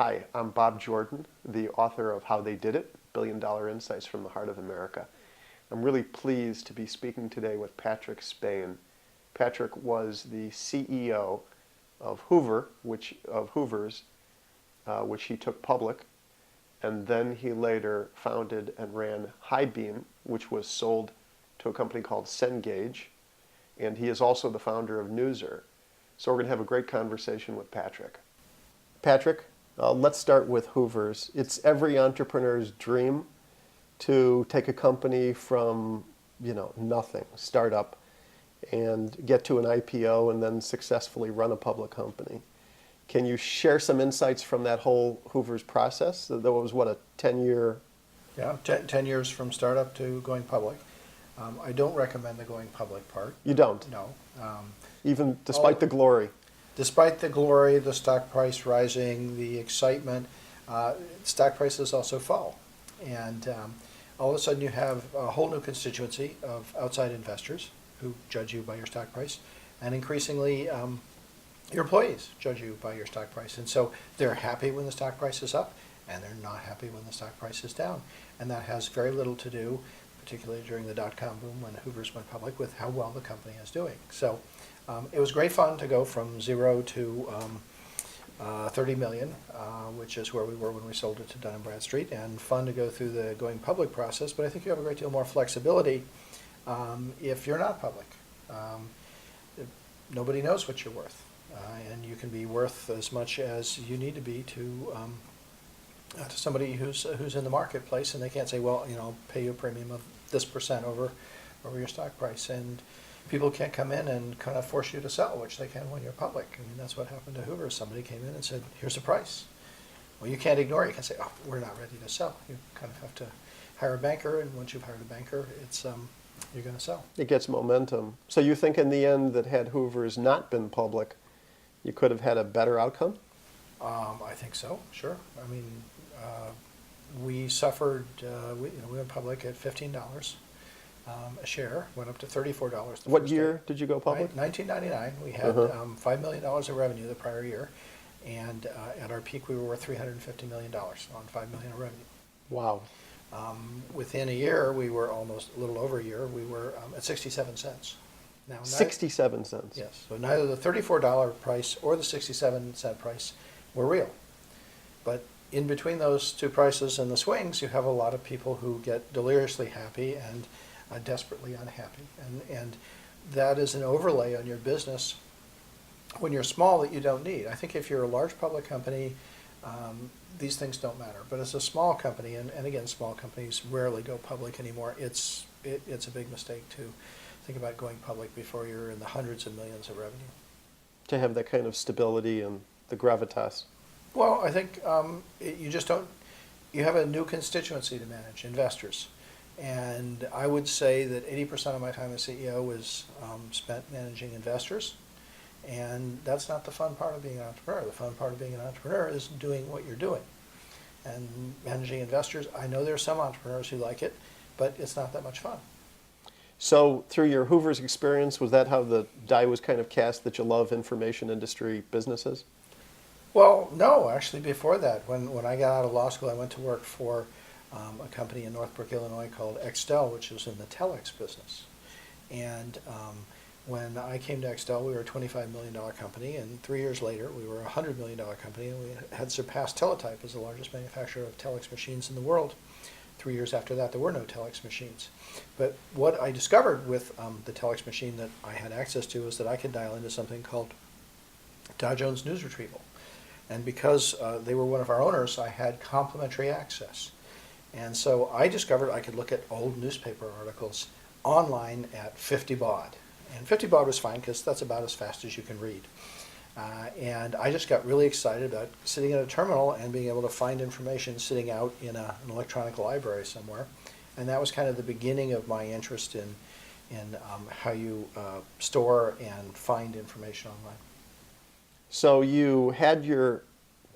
Hi, I'm Bob Jordan, the author of How They Did It, Billion-Dollar Insights from the Heart of America. I'm really pleased to be speaking today with Patrick Spain. Patrick was the CEO of Hoover, Hoover's, which he took public, and then he later founded and ran HighBeam, which was sold to a company called Cengage, and he is also the founder of Newser. So we're going to have a great conversation with Patrick. Patrick, let's start with Hoover's. It's every entrepreneur's dream to take a company from, nothing, startup, and get to an IPO and then successfully run a public company. Can you share some insights from that whole Hoover's process? That was, what, a 10-year... Yeah, 10 years from startup to going public. I don't recommend the going public part. You don't? No. Even despite the glory? Despite the glory, the stock price rising, the excitement, stock prices also fall. And all of a sudden you have a whole new constituency of outside investors who judge you by your stock price. And increasingly, your employees judge you by your stock price. And so they're happy when the stock price is up, and they're not happy when the stock price is down. And that has very little to do, particularly during the dot-com boom when Hoover's went public, with how well the company is doing. So it was great fun to go from 0 to 30 million, which is where we were when we sold it to Dun & Bradstreet, and fun to go through the going public process. But I think you have a great deal more flexibility if you're not public. Nobody knows what you're worth, and you can be worth as much as you need to be to somebody who's in the marketplace, and they can't say, well, I'll pay you a premium of this % over your stock price. And people can't come in and kind of force you to sell, which they can when you're public. I mean, that's what happened to Hoover. Somebody came in and said, here's the price. Well, you can't ignore it. You can say, oh, we're not ready to sell. You kind of have to hire a banker, and once you've hired a banker, it's you're going to sell. It gets momentum. So you think in the end that had Hoover's not been public, you could have had a better outcome? I think so, sure. I mean, we suffered, we went public at $15 a share, went up to $34. What year did you go public? 1999. We had $5 million of revenue the prior year, and at our peak we were worth $350 million on $5 million of revenue. Wow. Within a year, we were almost a little over a year, we were at 67 cents. Now, 67 cents? Yes. So neither the $34 price or the 67-cent price were real. But in between those two prices and the swings, you have a lot of people who get deliriously happy and desperately unhappy. And that is an overlay on your business when you're small that you don't need. I think if you're a large public company, these things don't matter. But as a small company, and again, small companies rarely go public anymore, it's a big mistake to think about going public before you're in the hundreds of millions of revenue. To have that kind of stability and the gravitas. Well, I think you just don't, you have a new constituency to manage, investors. And I would say that 80% of my time as CEO is spent managing investors. And that's not the fun part of being an entrepreneur. The fun part of being an entrepreneur is doing what you're doing. And managing investors, I know there are some entrepreneurs who like it, but it's not that much fun. So through your Hoover's experience, was that how the die was kind of cast that you love information industry businesses? Well, no, actually before that, when I got out of law school, I went to work for a company in Northbrook, Illinois called Extel, which was in the telex business. And when I came to Extel, we were a $25 million company, and 3 years later, we were a $100 million company, and we had surpassed Teletype as the largest manufacturer of telex machines in the world. 3 years after that, there were no telex machines. But what I discovered with the telex machine that I had access to is that I could dial into something called Dow Jones News Retrieval. And because they were one of our owners, I had complimentary access. And so I discovered I could look at old newspaper articles online at 50 baud. And 50 baud was fine because that's about as fast as you can read. And I just got really excited about sitting at a terminal and being able to find information sitting out in an electronic library somewhere. And that was kind of the beginning of my interest in how you store and find information online. So you had your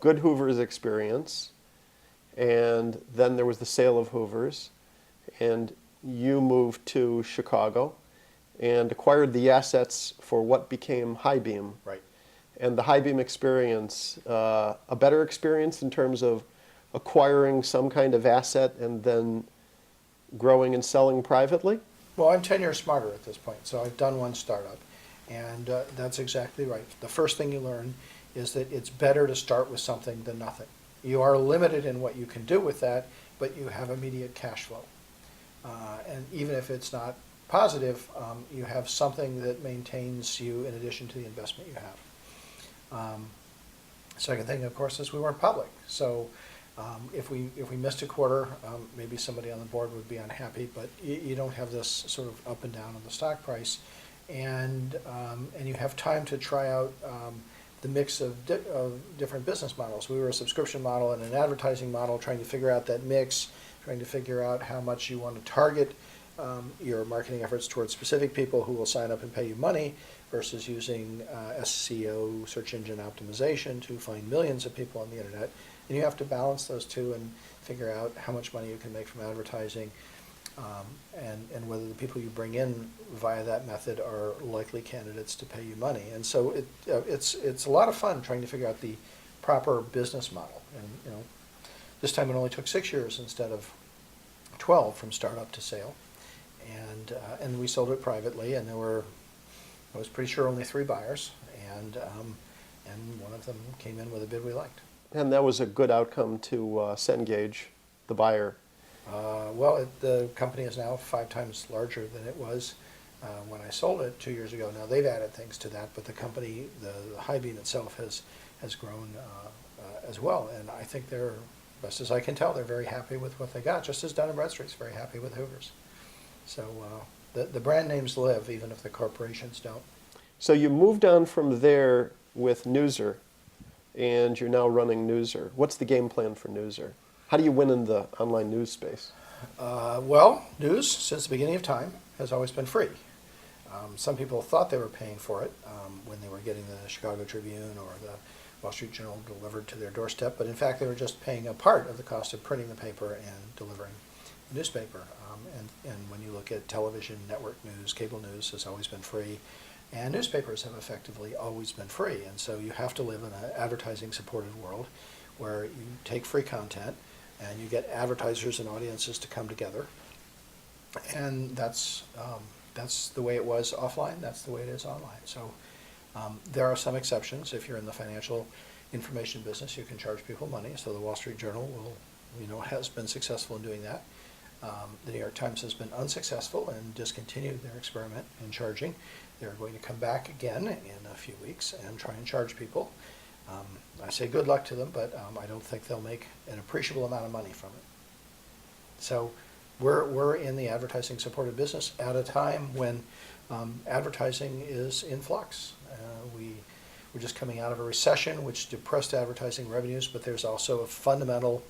good Hoover's experience, and then there was the sale of Hoover's, and you moved to Chicago and acquired the assets for what became HighBeam. Right. And the HighBeam experience, a better experience in terms of acquiring some kind of asset and then growing and selling privately? Well, I'm 10 years smarter at this point, so I've done one startup, and that's exactly right. The first thing you learn is that it's better to start with something than nothing. You are limited in what you can do with that, but you have immediate cash flow. And even if it's not positive, you have something that maintains you in addition to the investment you have. Second thing, of course, is we weren't public. So if we missed a quarter, maybe somebody on the board would be unhappy, but you don't have this sort of up and down on the stock price. And you have time to try out the mix of different business models. We were a subscription model and an advertising model, trying to figure out that mix, trying to figure out how much you want to target your marketing efforts towards specific people who will sign up and pay you money versus using SEO, search engine optimization, to find millions of people on the internet. And you have to balance those two and figure out how much money you can make from advertising, and whether the people you bring in via that method are likely candidates to pay you money. And so it's a lot of fun trying to figure out the proper business model. And this time it only took 6 years instead of 12 from startup to sale. And we sold it privately, and I was pretty sure only 3 buyers, and one of them came in with a bid we liked. And that was a good outcome to Cengage, the buyer. Well, the company is now 5 times larger than it was when I sold it 2 years ago. Now they've added things to that, but the company, the HighBeam itself, has grown as well. And I think they're, best as I can tell, they're very happy with what they got, just as Dun & Bradstreet's very happy with Hoover's. So the brand names live, even if the corporations don't. So you moved on from there with Newser, and you're now running Newser. What's the game plan for Newser? How do you win in the online news space? Well, news, since the beginning of time, has always been free. Some people thought they were paying for it when they were getting the Chicago Tribune or the Wall Street Journal delivered to their doorstep, but in fact they were just paying a part of the cost of printing the paper and delivering the newspaper. And when you look at television, network news, cable news has always been free, and newspapers have effectively always been free. And so you have to live in an advertising-supported world where you take free content and you get advertisers and audiences to come together. And that's the way it was offline, that's the way it is online. So there are some exceptions. If you're in the financial information business, you can charge people money. So the Wall Street Journal has been successful in doing that. The New York Times has been unsuccessful and discontinued their experiment in charging. They're going to come back again in a few weeks and try and charge people. I say good luck to them, but I don't think they'll make an appreciable amount of money from it. So we're in the advertising supported business at a time when advertising is in flux. We're just coming out of a recession which depressed advertising revenues, but there's also a fundamental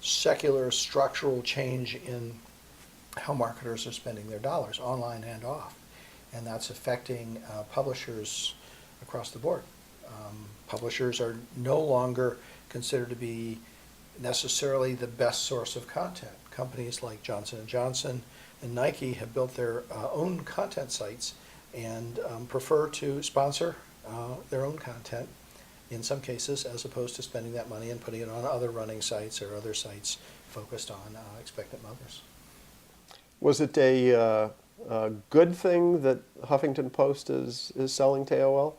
secular structural change in how marketers are spending their dollars, online and off. And that's affecting publishers across the board. Publishers are no longer considered to be necessarily the best source of content. Companies like Johnson & Johnson and Nike have built their own content sites and prefer to sponsor their own content in some cases, as opposed to spending that money and putting it on other running sites or other sites focused on expectant mothers. Was it a good thing that Huffington Post is selling to AOL?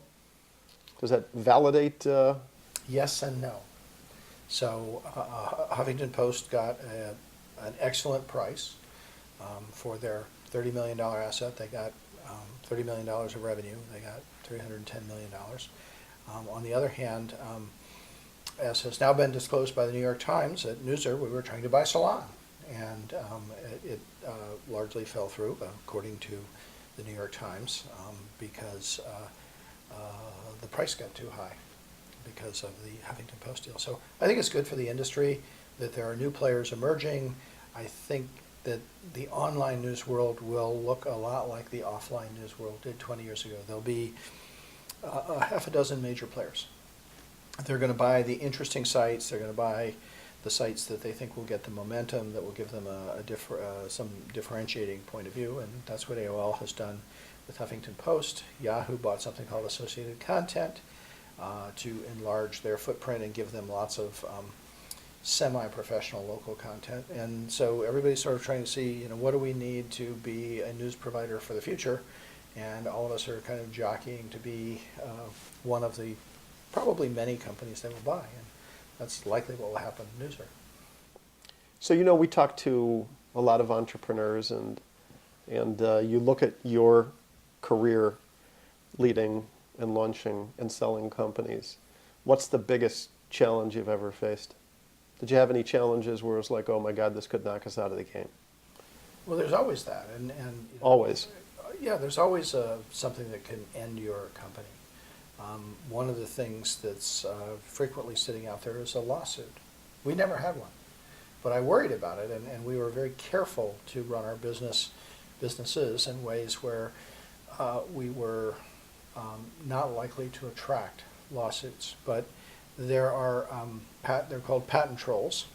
Does that validate? Yes and no. So Huffington Post got an excellent price for their $30 million asset. They got $30 million of revenue. They got $310 million. On the other hand, as has now been disclosed by the New York Times, at Newser we were trying to buy Salon, and it largely fell through, according to the New York Times, because the price got too high because of the Huffington Post deal. So I think it's good for the industry that there are new players emerging. I think that the online news world will look a lot like the offline news world did 20 years ago. There'll be a half a dozen major players. They're going to buy the interesting sites. They're going to buy the sites that they think will get the momentum, that will give them some differentiating point of view, and that's what AOL has done with Huffington Post. Yahoo bought something called Associated Content. to enlarge their footprint and give them lots of semi-professional local content. And so everybody's sort of trying to see, what do we need to be a news provider for the future? And all of us are kind of jockeying to be one of the probably many companies they will buy. And that's likely what will happen to Newser. So, we talk to a lot of entrepreneurs, and you look at your career leading and launching and selling companies. What's the biggest challenge you've ever faced? Did you have any challenges where it was like, oh my God, this could knock us out of the game? Well, there's always that. And Always. Yeah, there's always something that can end your company. One of the things that's frequently sitting out there is a lawsuit. We never had one, but I worried about it, and we were very careful to run our businesses in ways where we were not likely to attract lawsuits. But there are they're called patent trolls,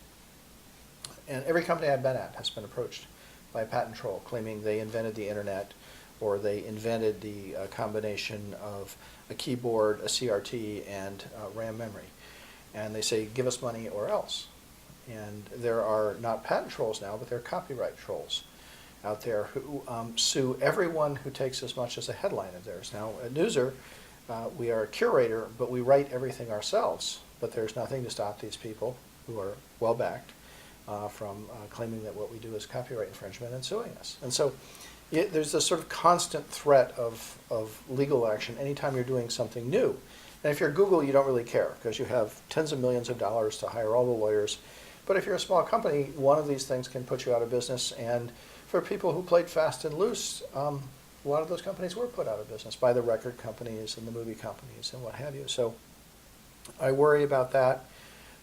and every company I've been at has been approached by a patent troll claiming they invented the internet, or they invented the combination of a keyboard, a CRT, and RAM memory. And they say, give us money or else. And there are not patent trolls now, but there are copyright trolls out there who sue everyone who takes as much as a headline of theirs. Now, at Newser, we are a curator, but we write everything ourselves. But there's nothing to stop these people, who are well-backed, from claiming that what we do is copyright infringement and suing us. And so there's this sort of constant threat of legal action anytime you're doing something new. And if you're Google, you don't really care, because you have tens of millions of dollars to hire all the lawyers. But if you're a small company, one of these things can put you out of business. And for people who played fast and loose, a lot of those companies were put out of business by the record companies and the movie companies and what have you. So I worry about that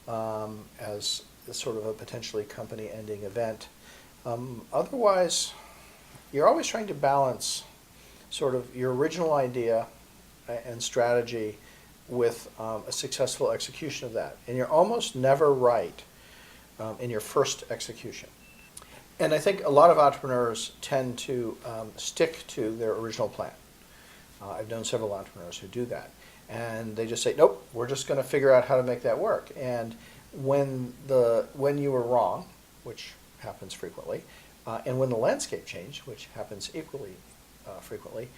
as sort of a potentially company-ending event. Otherwise, you're always trying to balance sort of your original idea and strategy with a successful execution of that. And you're almost never right in your first execution. And I think a lot of entrepreneurs tend to stick to their original plan. I've known several entrepreneurs who do that. And they just say, nope, we're just going to figure out how to make that work. And when you were wrong, which happens frequently, and when the landscape changed, which happens equally frequently,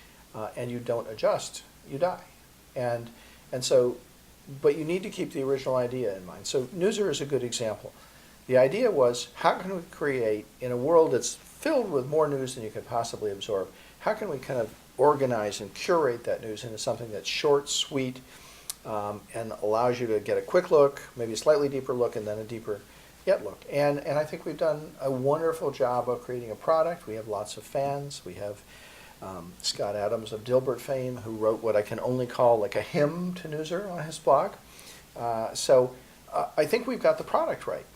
and you don't adjust, you die. And so, but you need to keep the original idea in mind. So Newser is a good example. The idea was, how can we create, in a world that's filled with more news than you could possibly absorb, how can we kind of organize and curate that news into something that's short, sweet, and allows you to get a quick look, maybe a slightly deeper look, and then a deeper yet look. And I think we've done a wonderful job of creating a product. We have lots of fans. We have Scott Adams of Dilbert fame, who wrote what I can only call like a hymn to Newser on his blog. So I think we've got the product right.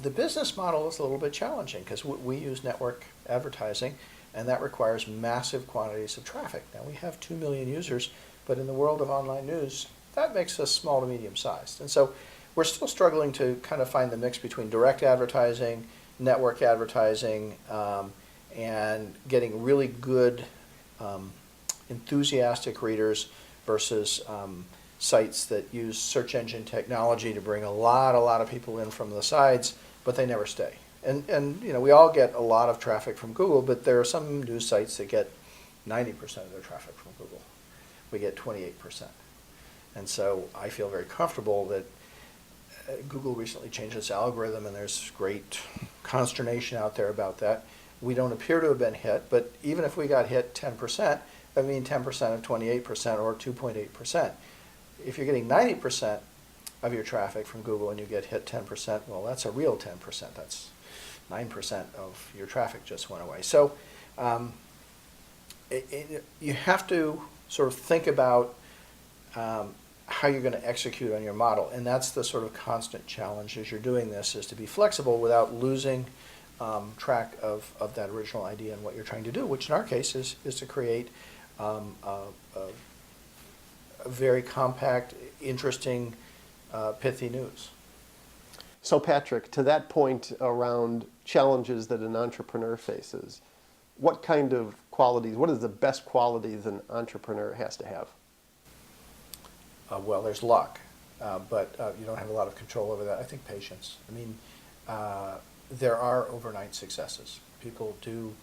The business model is a little bit challenging because we use network advertising, and that requires massive quantities of traffic. Now, we have 2 million users, but in the world of online news, that makes us small to medium sized. And so we're still struggling to kind of find the mix between direct advertising, network advertising, and getting really good, enthusiastic readers versus sites that use search engine technology to bring a lot of people in from the sides, but they never stay. And we all get a lot of traffic from Google, but there are some news sites that get 90% of their traffic from Google. We get 28%. And so I feel very comfortable that Google recently changed its algorithm, and there's great consternation out there about that. We don't appear to have been hit, but even if we got hit 10%, that means 10% of 28% or 2.8%. If you're getting 90% of your traffic from Google and you get hit 10%, well, that's a real 10%. That's 9% of your traffic just went away. So you have to sort of think about how you're going to execute on your model. And that's the sort of constant challenge as you're doing this, is to be flexible without losing track of that original idea and what you're trying to do, which in our case is to create a very compact, interesting, pithy news. So Patrick, to that point around challenges that an entrepreneur faces, what kind of qualities, what is the best qualities an entrepreneur has to have? Well, there's luck, but you don't have a lot of control over that. I think patience. I mean, there are overnight successes. People do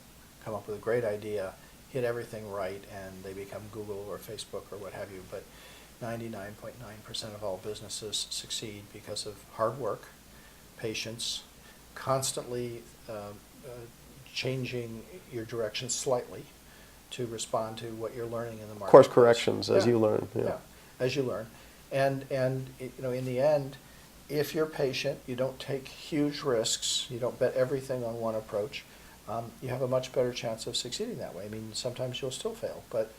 come up with a great idea, hit everything right, and they become Google or Facebook or what have you. But 99.9% of all businesses succeed because of hard work, patience, constantly changing your direction slightly to respond to what you're learning in the market. Course corrections as you learn. Yeah, as you learn. And in the end, if you're patient, you don't take huge risks, you don't bet everything on one approach, you have a much better chance of succeeding that way. I mean, sometimes you'll still fail, but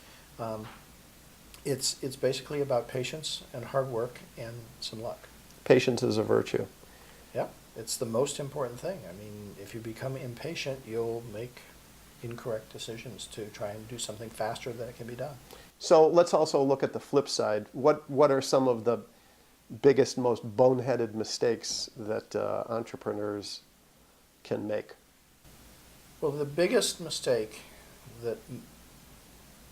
it's basically about patience and hard work and some luck. Patience is a virtue. Yeah, it's the most important thing. I mean, if you become impatient, you'll make incorrect decisions to try and do something faster than it can be done. So let's also look at the flip side. What are some of the biggest, most boneheaded mistakes that entrepreneurs can make? Well, the biggest mistake that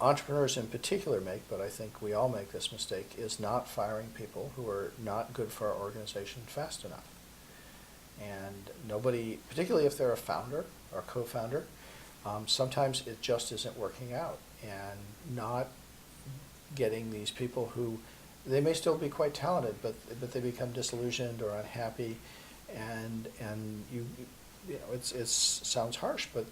entrepreneurs in particular make, but I think we all make this mistake, is not firing people who are not good for our organization fast enough. And nobody, particularly if they're a founder or co-founder, sometimes it just isn't working out, and not getting these people who, they may still be quite talented, but they become disillusioned or unhappy, and you know, it sounds harsh, but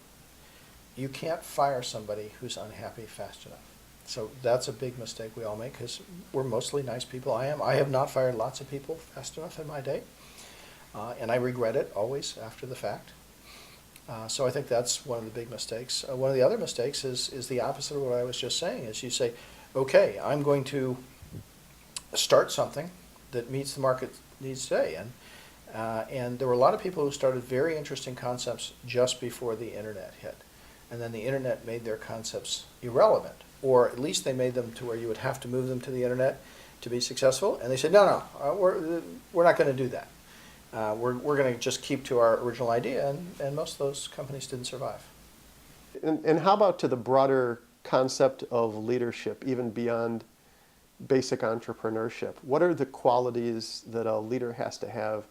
you can't fire somebody who's unhappy fast enough. So that's a big mistake we all make, because we're mostly nice people. I have not fired lots of people fast enough in my day, and I regret it always after the fact. So I think that's one of the big mistakes. One of the other mistakes is the opposite of what I was just saying, is you say, okay, I'm going to start something that meets the market needs today. And there were a lot of people who started very interesting concepts just before the internet hit. And then the internet made their concepts irrelevant, or at least they made them to where you would have to move them to the internet to be successful. And they said, no, we're not going to do that. We're going to just keep to our original idea, and most of those companies didn't survive. And how about to the broader concept of leadership, even beyond basic entrepreneurship? What are the qualities that a leader has to have,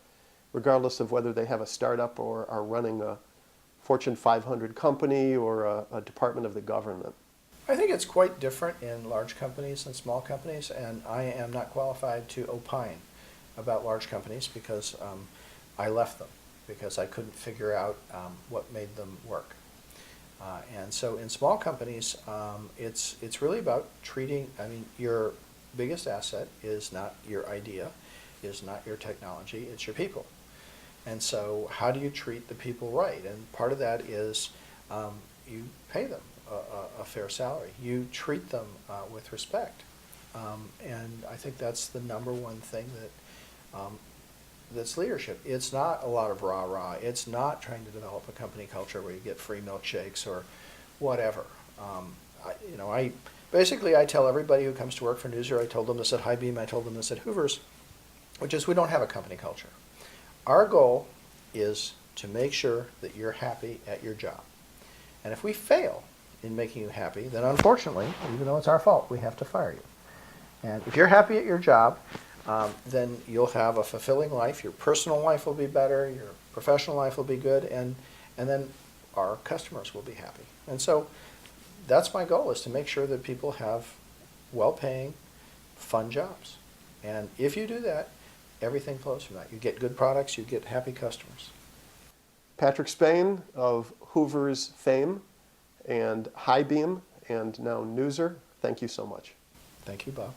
regardless of whether they have a startup or are running a Fortune 500 company or a department of the government? I think it's quite different in large companies and small companies, and I am not qualified to opine about large companies because I left them because I couldn't figure out what made them work. And so in small companies, it's really about treating, I mean, your biggest asset is not your idea, is not your technology, it's your people. And so how do you treat the people right? And part of that is you pay them a fair salary. You treat them with respect. And I think that's the number one thing that's leadership. It's not a lot of rah-rah. It's not trying to develop a company culture where you get free milkshakes or whatever. I tell everybody who comes to work for Newser, I told them this at HighBeam, I told them this at Hoover's, which is we don't have a company culture. Our goal is to make sure that you're happy at your job. And if we fail in making you happy, then unfortunately, even though it's our fault, we have to fire you. And if you're happy at your job, then you'll have a fulfilling life. Your personal life will be better, your professional life will be good, and then our customers will be happy. And so that's my goal, is to make sure that people have well-paying, fun jobs. And if you do that, everything flows from that. You get good products, you get happy customers. Patrick Spain of Hoover's fame and HighBeam and now Newser, thank you so much. Thank you, Bob.